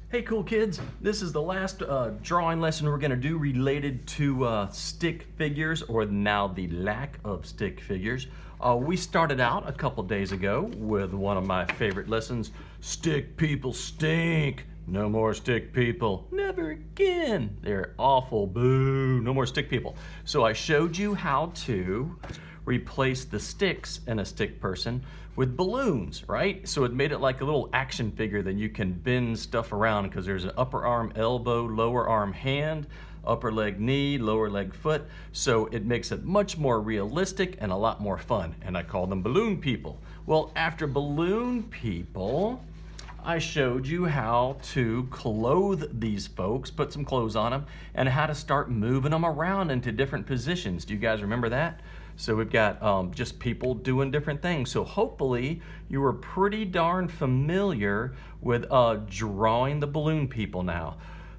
Hey cool kids, this is the last drawing lesson we're going to do related to stick figures, or now the lack of stick figures. We started out a couple days ago with one of my favorite lessons, Stick People Stink. No more stick people, never again. They're awful, boo, no more stick people. So I showed you how to replace the sticks in a stick person with balloons, right? So it made it like a little action figure that you can bend stuff around, because there's an upper arm, elbow, lower arm, hand, upper leg, knee, lower leg, foot. So it makes it much more realistic and a lot more fun. And I call them balloon people. Well, after balloon people, I showed you how to clothe these folks, put some clothes on them, and how to start moving them around into different positions. Do you guys remember that? So we've got just people doing different things. So hopefully you were pretty darn familiar with drawing the balloon people now.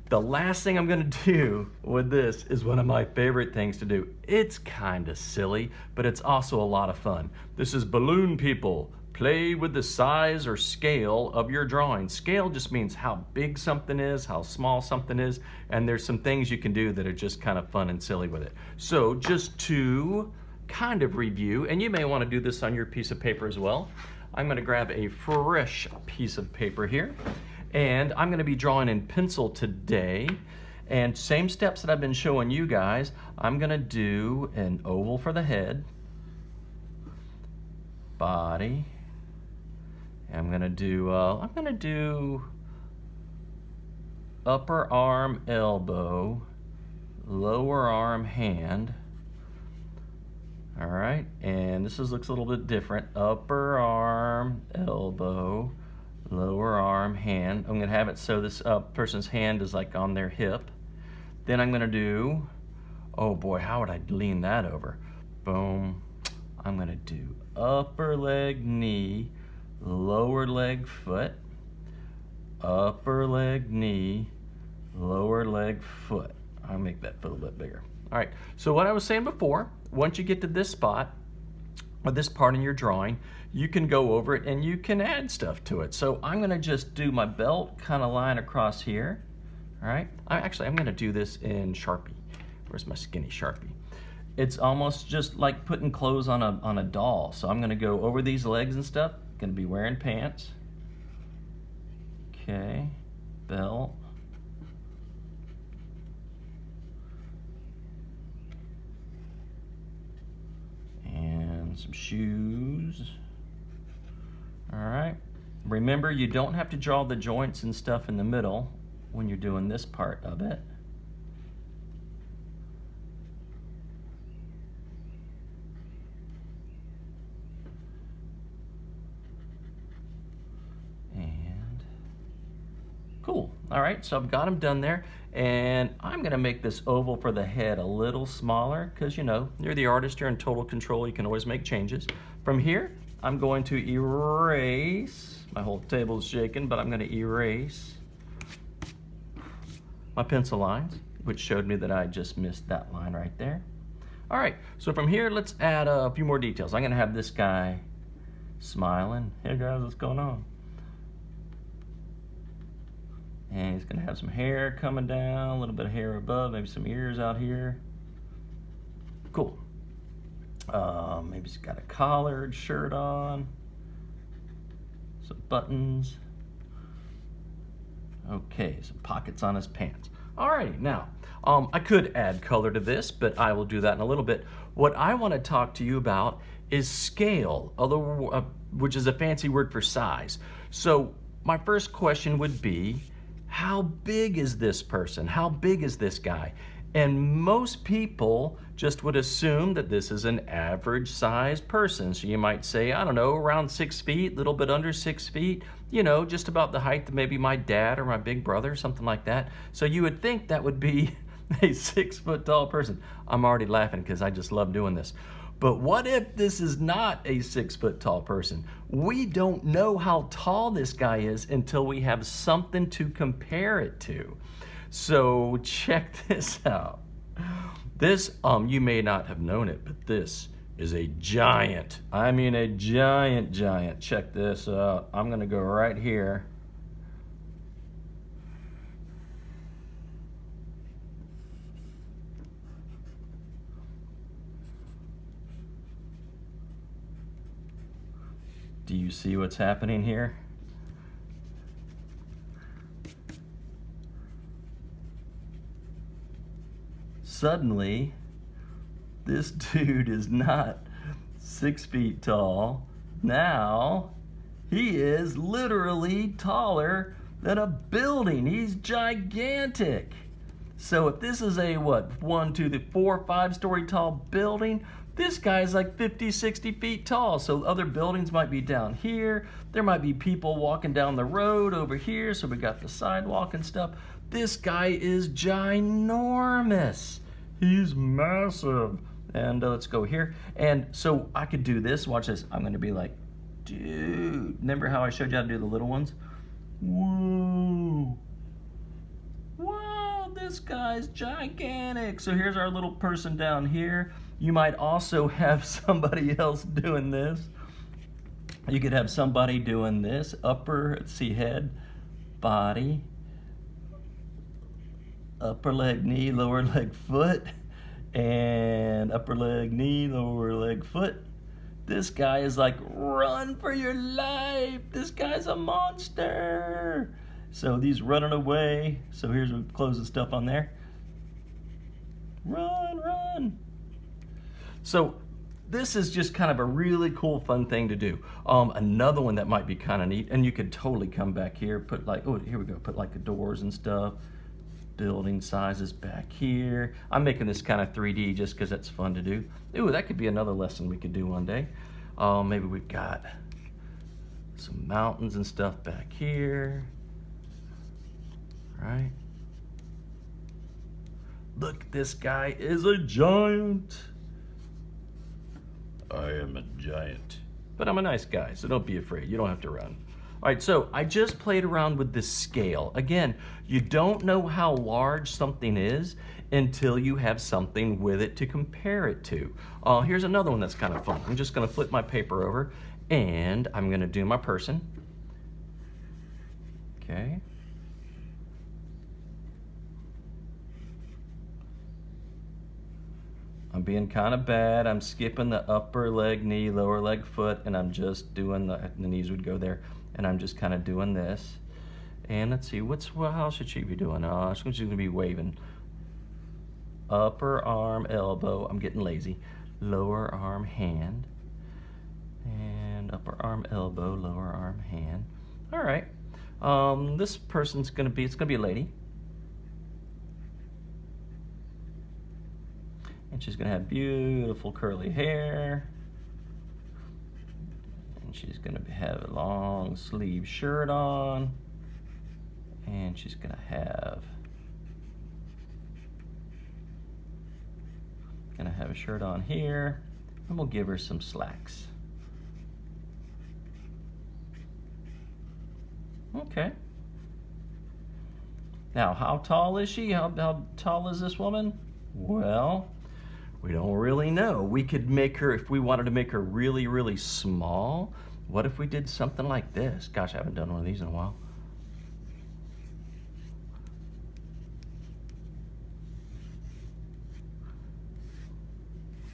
The last thing I'm gonna do with this is one of my favorite things to do. It's kind of silly, but it's also a lot of fun. This is balloon people. Play with the size or scale of your drawing. Scale just means how big something is, how small something is, and there's some things you can do that are just kind of fun and silly with it. So just to kind of review, and you may want to do this on your piece of paper as well. I'm going to grab a fresh piece of paper here, and I'm going to be drawing in pencil today. And same steps that I've been showing you guys. I'm going to do an oval for the head, body. I'm going to do upper arm, elbow, lower arm, hand. All right, and this looks a little bit different. Upper arm, elbow, lower arm, hand. I'm gonna have it so this person's hand is like on their hip. Then I'm gonna do, oh boy, how would I lean that over? Boom. I'm gonna do upper leg, knee, lower leg, foot, upper leg, knee, lower leg, foot. I'll make that foot a little bit bigger. All right, so what I was saying before, once you get to this spot, or this part in your drawing, you can go over it and you can add stuff to it. So I'm gonna just do my belt kind of line across here, all right? I'm gonna do this in Sharpie. Where's my skinny Sharpie? It's almost just like putting clothes on a doll. So I'm gonna go over these legs and stuff. Gonna be wearing pants. Okay, belt. Some shoes. All right. Remember, you don't have to draw the joints and stuff in the middle when you're doing this part of it. And cool. All right, so I've got them done there. And I'm gonna make this oval for the head a little smaller, because you know, you're the artist, you're in total control, you can always make changes. From here, I'm going to erase, my whole table is shaking, but I'm gonna erase my pencil lines, which showed me that I just missed that line right there. All right, so from here, let's add a few more details. I'm gonna have this guy smiling. Hey guys, what's going on? And he's gonna have some hair coming down, a little bit of hair above, maybe some ears out here. Cool. Maybe he's got a collared shirt on, some buttons. Okay, some pockets on his pants. All right, now, I could add color to this, but I will do that in a little bit. What I wanna talk to you about is scale, which is a fancy word for size. So my first question would be, how big is this person? How big is this guy? And most people just would assume that this is an average size person. So you might say, I don't know, around 6 feet, a little bit under 6 feet, you know, just about the height of maybe my dad or my big brother, something like that. So you would think that would be a 6 foot tall person. I'm already laughing because I just love doing this. But what if this is not a 6 foot tall person? We don't know how tall this guy is until we have something to compare it to. So check this out. This, you may not have known it, but this is a giant. I mean a giant. Check this out. I'm gonna go right here. Do you see what's happening here? Suddenly, this dude is not 6 feet tall. Now, he is literally taller than a building. He's gigantic. So if this is a, what, 1, 2, 4, 5-story tall building, this guy's like 50, 60 feet tall. So other buildings might be down here. There might be people walking down the road over here. So we got the sidewalk and stuff. This guy is ginormous. He's massive. And let's go here. And so I could do this. Watch this. I'm going to be like, dude. Remember how I showed you how to do the little ones? Whoa. Wow, this guy's gigantic. So here's our little person down here. You might also have somebody else doing this. You could have somebody doing this. Upper, let's see, head, body, upper leg, knee, lower leg, foot, and upper leg, knee, lower leg, foot. This guy is like, run for your life. This guy's a monster. So these running away. So here's we close the stuff on there. Run, run. So this is just kind of a really cool, fun thing to do. Another one that might be kind of neat, and you could totally come back here, put like, oh, here we go, put like the doors and stuff. Building sizes back here. I'm making this kind of 3D just because that's fun to do. Ooh, that could be another lesson we could do one day. Maybe we've got some mountains and stuff back here. Right? Look, this guy is a giant. I am a giant. But I'm a nice guy, so don't be afraid. You don't have to run. All right, so I just played around with this scale. Again, you don't know how large something is until you have something with it to compare it to. Here's another one that's kind of fun. I'm just gonna flip my paper over and I'm gonna do my person. Okay. I'm being kind of bad. I'm skipping the upper leg, knee, lower leg, foot, and I'm just doing the knees would go there. And I'm just kind of doing this. And let's see, how should she be doing? She's gonna be waving. Upper arm, elbow, I'm getting lazy. Lower arm, hand. And upper arm, elbow, lower arm, hand. All right, this person's gonna be, it's gonna be a lady. And she's gonna have beautiful curly hair. She's gonna have a long sleeve shirt on, and she's gonna have a shirt on here, and we'll give her some slacks. Okay. Now, how tall is she? How tall is this woman? Well, we don't really know. We could make her, if we wanted to make her really, really small, what if we did something like this? Gosh, I haven't done one of these in a while.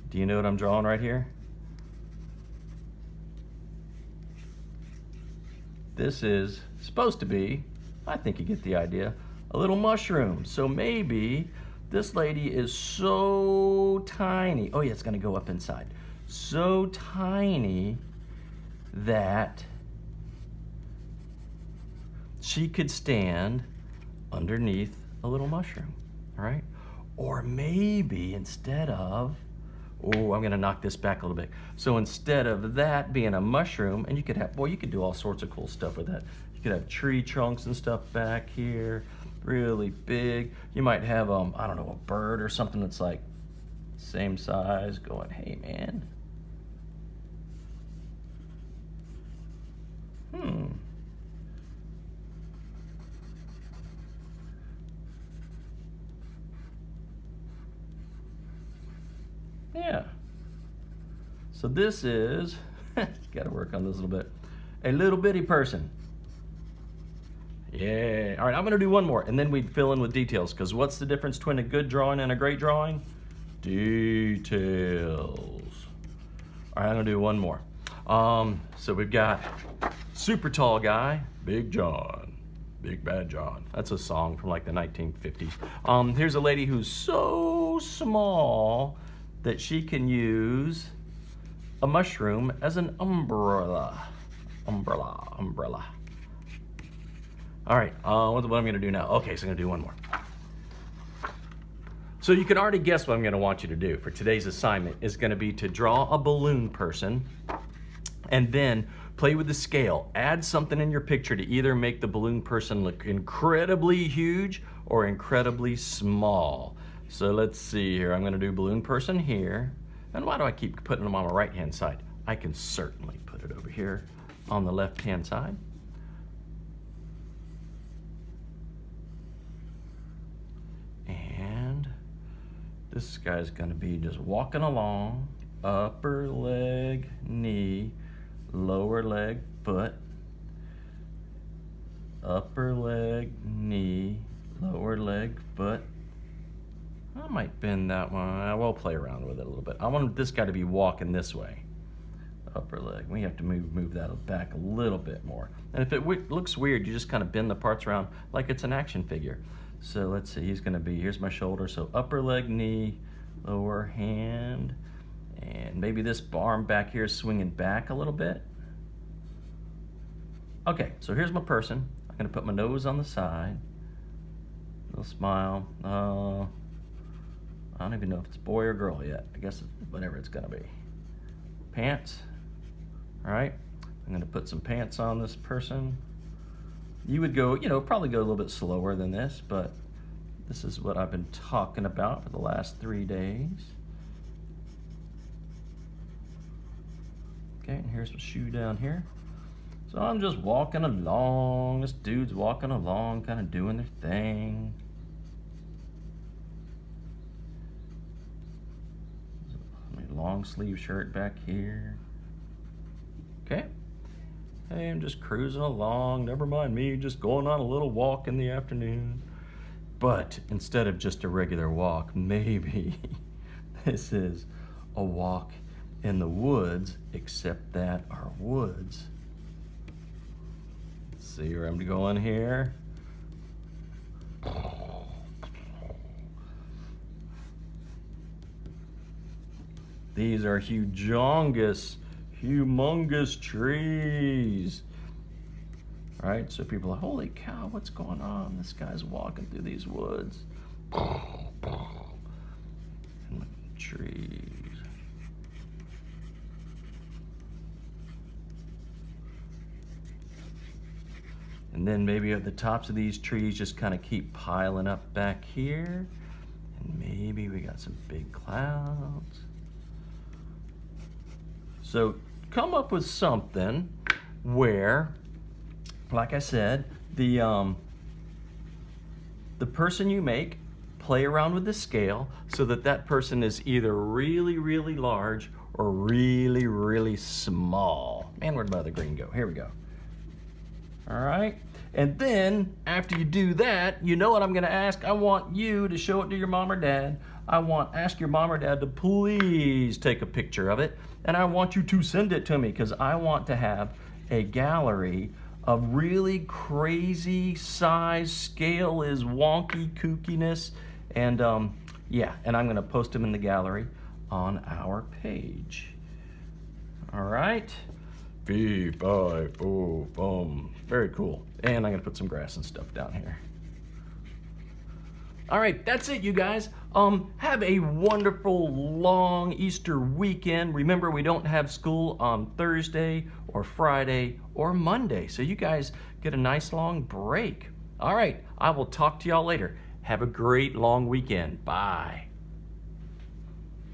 Do you know what I'm drawing right here? This is supposed to be, I think you get the idea, a little mushroom. So maybe this lady is so tiny. Oh yeah, it's gonna go up inside. So tiny that she could stand underneath a little mushroom, all right? Or maybe instead of, oh, I'm gonna knock this back a little bit. So instead of that being a mushroom, and you could have, boy, you could do all sorts of cool stuff with that. You could have tree trunks and stuff back here, really big. You might have, I don't know, a bird or something that's like same size going, hey man. Yeah. So this is, got to work on this a little bit, a little bitty person. Yeah. All right, I'm going to do one more, and then we fill in with details, because what's the difference between a good drawing and a great drawing? Details. All right, I'm going to do one more. So we've got super tall guy, Big John, Big Bad John. That's a song from like the 1950s. Here's a lady who's so small that she can use a mushroom as an umbrella. Umbrella. All right, what I'm gonna do now? Okay, so I'm gonna do one more. So you can already guess what I'm gonna want you to do for today's assignment is gonna be to draw a balloon person and then play with the scale. Add something in your picture to either make the balloon person look incredibly huge or incredibly small. So let's see here. I'm gonna do balloon person here. And why do I keep putting them on the right-hand side? I can certainly put it over here on the left-hand side. And this guy's gonna be just walking along, upper leg, knee, lower leg, foot, upper leg, knee, lower leg, foot. I might bend that one. I will play around with it a little bit. I want this guy to be walking this way. Upper leg. We have to move that back a little bit more. And if it looks weird, you just kind of bend the parts around like it's an action figure. So let's see, he's gonna be, here's my shoulder. So upper leg, knee, lower hand, and maybe this arm back here is swinging back a little bit. Okay, so here's my person. I'm gonna put my nose on the side. Little smile. I don't even know if it's boy or girl yet. I guess it's whatever it's gonna be. Pants. All right, I'm gonna put some pants on this person. You would go, probably go a little bit slower than this, but this is what I've been talking about for the last 3 days. Okay, and here's my shoe down here. So I'm just walking along. This dude's walking along, kind of doing their thing. Long sleeve shirt back here. Okay. Hey, I'm just cruising along. Never mind me, just going on a little walk in the afternoon. But instead of just a regular walk, maybe this is a walk in the woods, except that our woods. Let's see where I'm going here. These are humongous trees. All right, so people are like, holy cow, what's going on? This guy's walking through these woods. And the trees. And then maybe at the tops of these trees just kind of keep piling up back here. And maybe we got some big clouds. So come up with something where, like I said, the person you make, play around with the scale so that that person is either really, really large or really, really small. Man, where'd my other green go? Here we go. All right. And then after you do that, you know what I'm gonna ask? I want you to show it to your mom or dad. Ask your mom or dad to please take a picture of it. And I want you to send it to me because I want to have a gallery of really crazy size, scale is wonky kookiness. And yeah, and I'm gonna post them in the gallery on our page. All right. Fee, fi, fo, fum. Very cool. And I'm gonna put some grass and stuff down here. All right, that's it, you guys. Have a wonderful long Easter weekend. Remember, we don't have school on Thursday or Friday or Monday, so you guys get a nice long break. All right, I will talk to y'all later. Have a great long weekend. Bye.